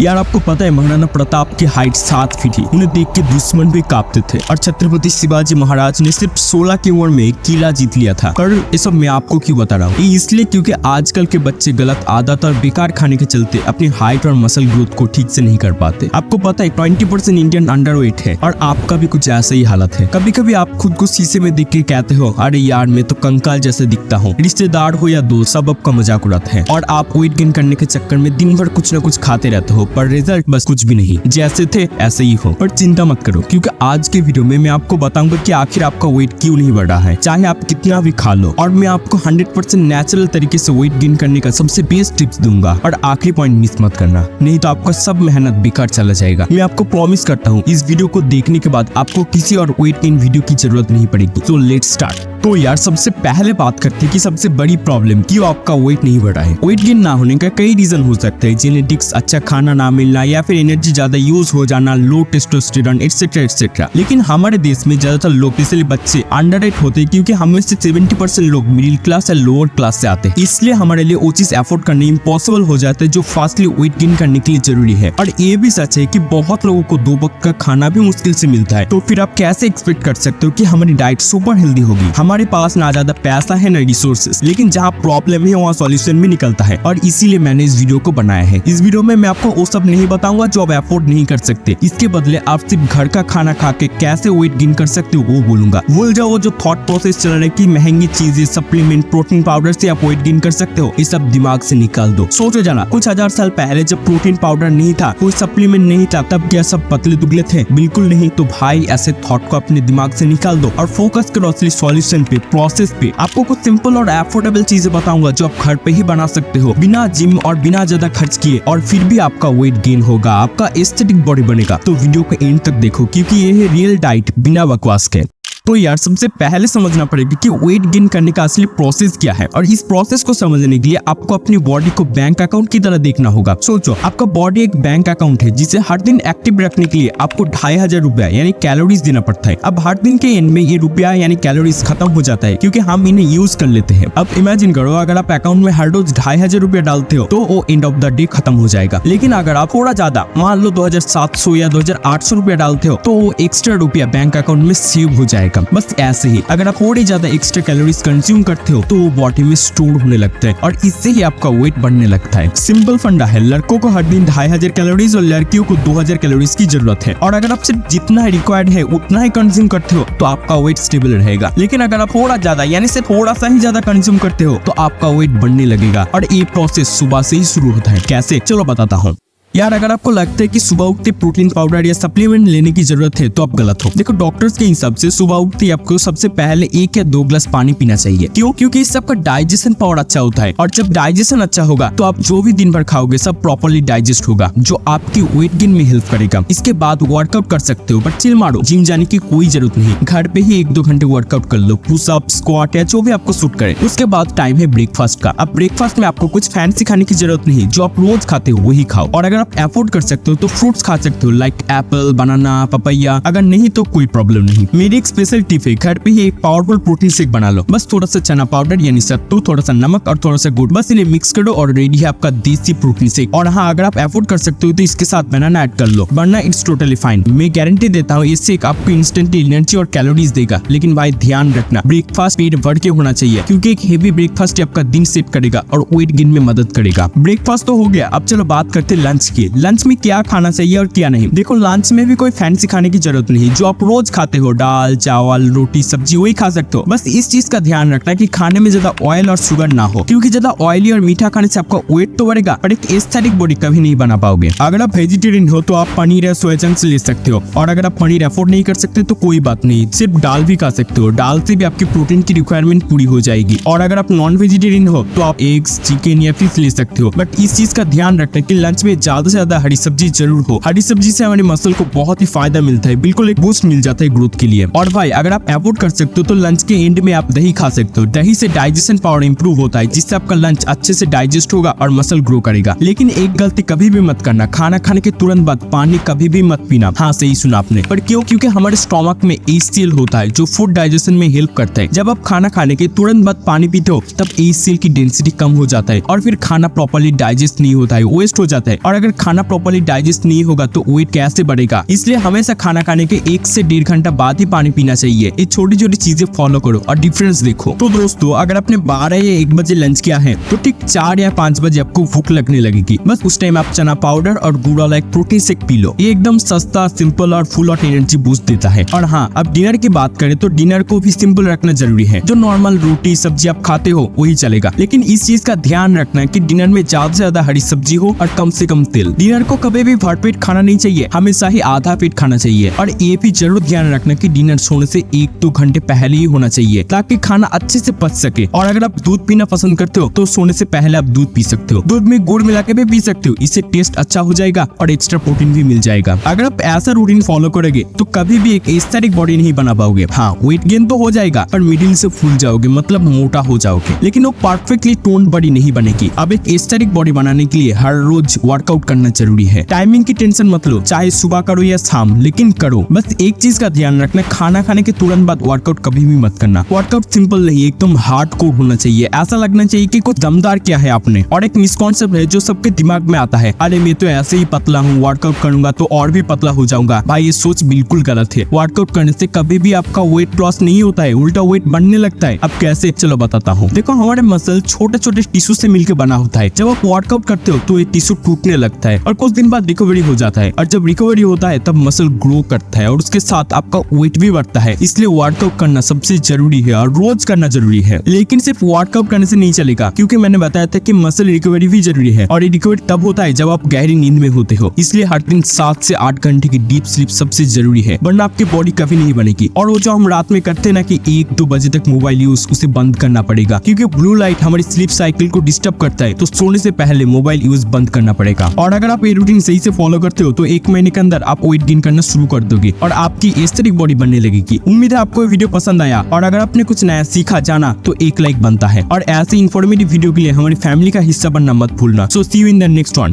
यार आपको पता है महाराणा प्रताप की हाइट 7 फीट थी। उन्हें देख के दुश्मन भी कांपते थे और छत्रपति शिवाजी महाराज ने सिर्फ 16 की उम्र में किला जीत लिया था। पर ये सब मैं आपको क्यों बता रहा हूँ, इसलिए क्योंकि आजकल के बच्चे गलत आदत और बेकार खाने के चलते अपनी हाइट और मसल ग्रोथ को ठीक से नहीं कर पाते। आपको पता है 20% इंडियन अंडरवेट है और आपका भी कुछ ऐसा ही हालत है। कभी कभी आप खुद को शीशे में देख के कहते हो अरे यार मैं तो कंकाल जैसे दिखता हूँ। रिश्तेदार हो या दोस्त सब आपका मजाक उड़ाते हैं और आप वेट गेन करने के चक्कर में दिन भर कुछ न कुछ खाते रहते हो, पर रिजल्ट बस कुछ भी नहीं, जैसे थे ऐसे ही हो। पर चिंता मत करो, क्योंकि आज के वीडियो में मैं आपको बताऊंगा कि आखिर आपका वेट क्यों नहीं बढ़ रहा है, चाहे आप कितना भी खा लो। और मैं आपको 100% नेचुरल तरीके से वेट गेन करने का सबसे बेस्ट टिप्स दूंगा। और आखिरी पॉइंट मिस मत करना, नहीं तो आपका सब मेहनत बेकार चला जाएगा। मैं आपको प्रॉमिस करता हूँ इस वीडियो को देखने के बाद आपको किसी और वेट गेन वीडियो की जरूरत नहीं पड़ेगी। तो लेट्स स्टार्ट। तो यार सबसे पहले बात करते हैं कि सबसे बड़ी प्रॉब्लम क्यों आपका वेट नहीं बढ़ा है। वेट गेन ना होने का कई रीजन हो सकते हैं, जेनेटिक्स, अच्छा खाना ना मिलना, या फिर एनर्जी ज्यादा यूज हो जाना, लो टेस्टोस्टेरोन एटसेट्रा एटसेट्रा। लेकिन हमारे देश में ज्यादातर लोग, इसलिए बच्चे अंडरवेट होते हैं क्योंकि हमें से 70% लोग मिडिल क्लास या लोअर क्लास से आते हैं। इसलिए हमारे लिए वो चीज अफोर्ड करना इम्पॉसिबल हो जाता है जो फास्टली वेट गेन करने के लिए जरूरी है। और ये भी सच है कि बहुत लोगों को 2 वक्त का खाना भी मुश्किल से मिलता है। तो फिर आप कैसे एक्सपेक्ट कर सकते हो कि हमारी डाइट सुपर हेल्दी होगी। हमारे पास ना ज्यादा पैसा है ना रिसोर्सेस, लेकिन जहाँ प्रॉब्लम है वहाँ सॉल्यूशन भी निकलता है। और इसीलिए मैंने इस वीडियो को बनाया है। इस वीडियो में मैं आपको वो सब नहीं बताऊंगा जो आप अफोर्ड नहीं कर सकते। इसके बदले आप सिर्फ घर का खाना खा के कैसे वेट गेन कर सकते हो वो बोलूंगा। भूल जाओ वो जो थॉट प्रोसेस चल रहा है कि महंगी चीजें, सप्लीमेंट, प्रोटीन पाउडर से आप वेट गेन कर सकते हो, ये सब दिमाग से निकाल दो। सोचो जाना, कुछ 1000 साल पहले जब प्रोटीन पाउडर नहीं था, कोई सप्लीमेंट नहीं था, तब क्या सब पतले दुबले थे? बिल्कुल नहीं। तो भाई ऐसे थॉट को अपने दिमाग से निकाल दो और फोकस करो असली सॉल्यूशन पे, प्रोसेस पे। आपको कुछ सिंपल और अफोर्डेबल चीजें बताऊंगा जो आप घर पे ही बना सकते हो, बिना जिम और बिना ज्यादा खर्च किए, और फिर भी आपका वेट गेन होगा, आपका एस्थेटिक बॉडी बनेगा। तो वीडियो को एंड तक देखो क्योंकि ये है रियल डाइट बिना बकवास के। तो यार सबसे पहले समझना पड़ेगा कि वेट गेन करने का असली प्रोसेस क्या है। और इस प्रोसेस को समझने के लिए आपको अपनी बॉडी को बैंक अकाउंट की तरह देखना होगा। सोचो आपका बॉडी एक बैंक अकाउंट है जिसे हर दिन एक्टिव रखने के लिए आपको 2500 रुपया यानी कैलोरीज देना पड़ता है। अब हर दिन के एंड में ये रुपया यानी कैलोरीज खत्म हो जाता है क्योंकि हम इन्हें यूज कर लेते हैं। अब इमेजिन करो अगर आप अकाउंट में हर रोज 2500 रुपया डालते हो तो वो एंड ऑफ द डे खत्म हो जाएगा। लेकिन अगर आप थोड़ा ज्यादा, मान लो 2700 या 2800 रुपया डालते हो तो वो एक्स्ट्रा रुपया बैंक अकाउंट में सेव हो जाएगा। बस ऐसे ही अगर आप थोड़ी ज्यादा एक्स्ट्रा कैलोरीज कंज्यूम करते हो तो वो बॉडी में स्टोर होने लगता है और इससे ही आपका वेट बढ़ने लगता है। सिंपल फंडा है, लड़कों को हर दिन 2500 कैलोरीज और लड़कियों को 2000 कैलोरीज की जरूरत है। और अगर आप सिर्फ जितना रिक्वायर्ड है उतना ही कंज्यूम करते हो तो आपका वेट स्टेबल रहेगा। लेकिन अगर आप थोड़ा ज्यादा यानी सिर्फ थोड़ा सा ही ज्यादा कंज्यूम करते हो तो आपका वेट बढ़ने लगेगा। और ये प्रोसेस सुबह से ही शुरू होता है। कैसे, चलो बताता हूँ। यार अगर आपको लगता है कि सुबह उठते प्रोटीन पाउडर या सप्लीमेंट लेने की जरूरत है तो आप गलत हो। देखो डॉक्टर्स के हिसाब से सुबह उठते आपको सबसे पहले 1 या 2 ग्लास पानी पीना चाहिए। क्यों? क्योंकि इस सबका डाइजेशन पावर अच्छा होता है और जब डाइजेशन अच्छा होगा तो आप जो भी दिन भर खाओगे सब प्रॉपर्ली डाइजेस्ट होगा, जो आपकी वेट गेन में हेल्प करेगा। इसके बाद वर्कआउट कर सकते हो, बट चिल मारो, जिम जाने की कोई जरूरत नहीं। घर पे ही 1-2 घंटे वर्कआउट कर लो, पुशअप, स्क्वाट या जो भी आपको सूट करे। उसके बाद टाइम है ब्रेकफास्ट का। अब ब्रेकफास्ट में आपको कुछ फैंसी खाने की जरूरत नहीं, जो आप रोज खाते हो वही खाओ। और अगर आप अफोर्ड कर सकते हो तो फ्रूट्स खा सकते हो, लाइक एप्पल, बनाना, पपैया। अगर नहीं तो कोई प्रॉब्लम नहीं। मेरी एक स्पेशल टिप है, घर पे ही एक पावरफुल प्रोटीन शेक बना लो। बस थोड़ा सा चना पाउडर यानी सत्तू, थोड़ा सा नमक और थोड़ा सा गुड़, बस इन्हें मिक्स करो और रेडी है आपका देसी प्रोटीन शेक। और हाँ, अगर आप अफोर्ड कर सकते हो तो इसके साथ बनाना ऐड कर लो, वरना इट्स टोटली फाइन। मैं गारंटी देता हूँ ये शेक आपको इंस्टेंटली एनर्जी और कैलोरीज देगा। लेकिन भाई ध्यान रखना, ब्रेकफास्ट पेट भर के होना चाहिए क्योंकि एक हेवी ब्रेकफास्ट आपका दिन सेट करेगा और वेट गेन में मदद करेगा। ब्रेकफास्ट तो हो गया, अब चलो बात करते हैं लंच की। लंच में क्या खाना चाहिए और क्या नहीं। देखो लंच में भी कोई फैंसी खाने की जरूरत नहीं, जो आप रोज खाते हो, दाल, चावल, रोटी, सब्जी, वही खा सकते हो। बस इस चीज का ध्यान रखना कि खाने में ज्यादा ऑयल और शुगर ना हो, क्योंकि ज्यादा ऑयली और मीठा खाने से आपका वेट तो बढ़ेगा पर एक एस्थेटिक बॉडी कभी नहीं बना पाओगे। अगर आप वेजिटेरियन हो तो आप पनीर या सोया चंक्स ले सकते हो, और अगर आप पनीर अफोर्ड नहीं कर सकते तो कोई बात नहीं, सिर्फ दाल भी खा सकते हो। दाल से भी आपकी प्रोटीन की रिक्वायरमेंट पूरी हो जाएगी। और अगर आप नॉन वेजिटेरियन हो तो आप एग्स, चिकन या फिश ले सकते हो, बट इस चीज का ध्यान रखना कि लंच में ज्यादा से ज्यादा हरी सब्जी जरूर हो। हरी सब्जी से हमारे मसल को बहुत ही फायदा मिलता है, बिल्कुल एक बूस्ट मिल जाता है ग्रोथ के लिए। और भाई अगर आप अफोर्ड कर सकते हो तो लंच के एंड में आप दही खा सकते हो। दही से डाइजेशन पावर इंप्रूव होता है, जिससे आपका लंच अच्छे से डाइजेस्ट होगा और मसल ग्रो करेगा। लेकिन एक गलती कभी भी मत करना, खाना खाने के तुरंत बाद पानी कभी भी मत पीना। हाँ सही सुना आपने। पर क्यों? क्योंकि हमारे स्टोमक में एसीएल होता है जो फूड डाइजेशन में हेल्प करता है। जब आप खाना खाने के तुरंत बाद पानी पीते हो तब एसीएल की डेंसिटी कम हो जाता है और फिर खाना प्रॉपर्ली डाइजेस्ट नहीं होता है, वेस्ट हो जाता है। और अगर अगर खाना प्रॉपर्ली डाइजेस्ट नहीं होगा तो वेट कैसे बढ़ेगा। इसलिए हमेशा खाना खाने के 1 से 1.5 घंटा बाद ही पानी पीना चाहिए। ये छोटी छोटी चीजें फॉलो करो और डिफरेंस देखो। तो दोस्तों अगर आपने 12 या 1 बजे लंच किया है तो ठीक 4 या 5 बजे आपको भूख लगने लगेगी। बस उस टाइम आप चना पाउडर और गुड़ वाला एक प्रोटीन शेक पी लो। ये एकदम सस्ता, सिंपल और फुल ऑफ एनर्जी बूस्ट देता है। और हाँ, अब डिनर की बात करें तो डिनर को भी सिंपल रखना जरूरी है। जो नॉर्मल रोटी सब्जी आप खाते हो वही चलेगा, लेकिन इस चीज का ध्यान रखना कि डिनर में ज्यादा से ज्यादा हरी सब्जी हो और कम से कम तेल। डिनर को कभी भी भरपेट खाना नहीं चाहिए, हमेशा ही आधा पेट खाना चाहिए। और ये भी जरूर ध्यान रखना कि डिनर सोने से 1-2 घंटे पहले ही होना चाहिए ताकि खाना अच्छे से पच सके। और अगर आप दूध पीना पसंद करते हो तो सोने से पहले आप दूध पी सकते हो। दूध में गुड़ मिला के भी पी सकते हो, इससे टेस्ट अच्छा हो जाएगा और एक्स्ट्रा प्रोटीन भी मिल जाएगा। अगर आप ऐसा रूटीन फॉलो करोगे तो कभी भी एक एस्थेटिक बॉडी नहीं बना पाओगे। हाँ, वेट गेन तो हो जाएगा पर मिडिल से फूल जाओगे, मतलब मोटा हो जाओगे, लेकिन वो परफेक्टली टोन बॉडी नहीं बनेगी। अब एक एस्थेटिक बॉडी बनाने के लिए हर रोज वर्कआउट करना जरूरी है। टाइमिंग की टेंशन मत लो, चाहे सुबह करो या शाम, लेकिन करो। बस एक चीज का ध्यान रखना, खाना खाने के तुरंत बाद वर्कआउट कभी भी मत करना। वर्कआउट सिंपल नहीं, एकदम हार्डकोर होना चाहिए। ऐसा लगना चाहिए कि कुछ दमदार किया है आपने। और एक मिसकॉन्सेप्ट है जो सबके दिमाग में आता है, अरे मैं तो ऐसे ही पतला हूँ, वर्कआउट करूंगा तो और भी पतला हो जाऊंगा। भाई ये सोच बिल्कुल गलत है। वर्कआउट करने से कभी भी आपका वेट लॉस नहीं होता है, उल्टा वेट बढ़ने लगता है। अब कैसे, चलो बताता हूँ। देखो, हमारे मसल छोटे छोटे टिश्यू से मिलकर बना होता है। जब आप वर्कआउट करते हो तो ये टिश्यू टूटने लगता है और कुछ दिन बाद रिकवरी हो जाता है। और जब रिकवरी होता है तब मसल ग्रो करता है और उसके साथ आपका वेट भी बढ़ता है। इसलिए वर्कआउट करना सबसे जरूरी है और रोज करना जरूरी है। लेकिन सिर्फ वर्कआउट करने से नहीं चलेगा, क्योंकि मैंने बताया था कि मसल रिकवरी भी जरूरी है। और ये रिकवरी तब होता है जब आप गहरी नींद में होते हो। इसलिए हर दिन 7 से 8 घंटे की डीप स्लीप सबसे जरूरी है, वरना आपकी बॉडी कभी नहीं बनेगी। और वो जो हम रात में करते हैं ना कि 1-2 बजे तक मोबाइल यूज, उसे बंद करना पड़ेगा, क्योंकि ब्लू लाइट हमारी स्लीप साइकिल को डिस्टर्ब करता है। तो सोने से पहले मोबाइल यूज बंद करना पड़ेगा। और अगर आप ये रूटीन सही से फॉलो करते हो तो 1 महीने के अंदर आप वेट गेन करना शुरू कर दोगे और आपकी एस्थेटिक बॉडी बनने लगेगी। उम्मीद है आपको ये वीडियो पसंद आया, और अगर आपने कुछ नया सीखा जाना तो 1 लाइक बनता है। और ऐसे इन्फॉर्मेटिव वीडियो के लिए हमारी फैमिली का हिस्सा बनना मत भूलना। So see you in the next one.